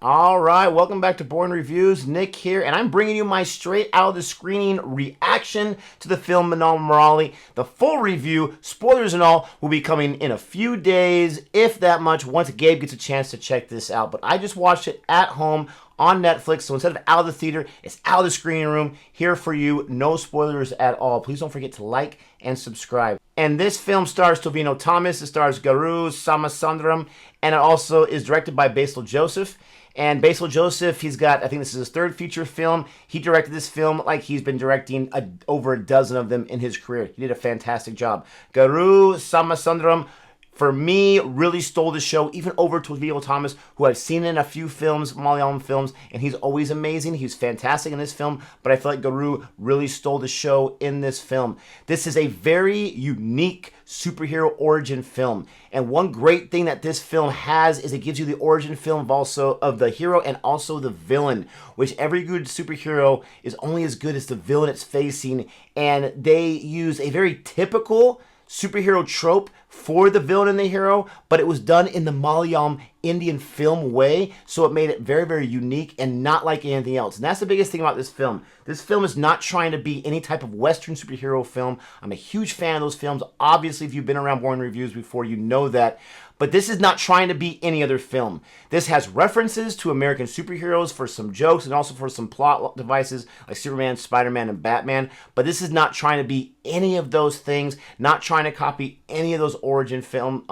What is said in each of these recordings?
All right, welcome back to Boring Reviews. Nick here, and I'm bringing you my straight out of the screening reaction to the film Minnal Murali. The full review, spoilers and all, will be coming in a few days, if that much, once Gabe gets a chance to check this out. But I just watched it at home on Netflix, so instead of out of the theater, it's out of the screening room, here for you, no spoilers at all. Please don't forget to like and subscribe. And this film stars Tovino Thomas, it stars Garu Samasundram, and it also is directed by Basil Joseph. And Basil Joseph, he's got, I think this is his third feature film. He directed this film like he's been directing over a dozen of them in his career. He did a fantastic job. Garu Samasundram, for me, really stole the show, even over Tovino Thomas, who I've seen in a few films, Malayalam films, and he's always amazing. He's fantastic in this film, but I feel like Garu really stole the show in this film. This is a very unique superhero origin film, and one great thing that this film has is it gives you the origin film of the hero and also the villain, which every good superhero is only as good as the villain it's facing, and they use a very typical superhero trope for the villain and the hero, but it was done in the Malayalam Indian film way, so it made it very, very unique and not like anything else. And that's the biggest thing about this film. This film is not trying to be any type of Western superhero film. I'm a huge fan of those films. Obviously, if you've been around Boring Reviews before, you know that. But this is not trying to be any other film. This has references to American superheroes for some jokes and also for some plot devices like Superman, Spider-Man, and Batman. But this is not trying to be any of those things, not trying to copy any of those origin film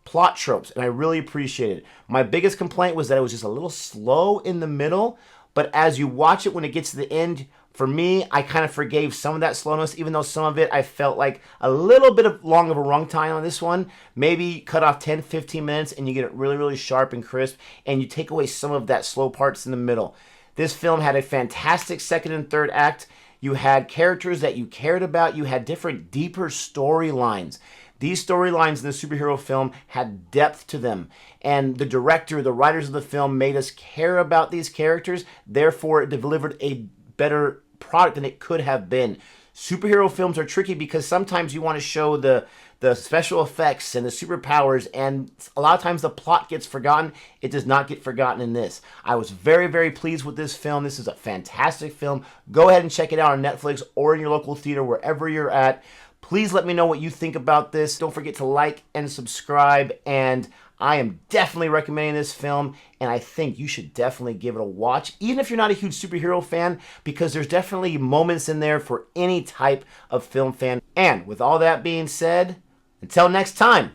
plot tropes, and I really appreciate it. My biggest complaint was that it was just a little slow in the middle, but as you watch it when it gets to the end, for me, I kind of forgave some of that slowness, even though some of it I felt like a little bit of long of a runtime on this one. Maybe cut off 10-15 minutes and you get it really, really sharp and crisp, and you take away some of that slow parts in the middle. This film had a fantastic second and third act. You had characters that you cared about. You had different, deeper storylines. These storylines in the superhero film had depth to them, and the director, the writers of the film made us care about these characters. Therefore, it delivered a better product than it could have been. Superhero films are tricky because sometimes you want to show the special effects and the superpowers, and a lot of times the plot gets forgotten. It does not get forgotten in this. I was very, very pleased with this film. This is a fantastic film. Go ahead and check it out on Netflix or in your local theater, wherever you're at. Please let me know what you think about this. Don't forget to like and subscribe, and I am definitely recommending this film, and I think you should definitely give it a watch, even if you're not a huge superhero fan, because there's definitely moments in there for any type of film fan. And with all that being said, until next time,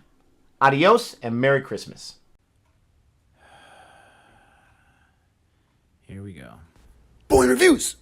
adios and Merry Christmas. Here we go. Boring Reviews!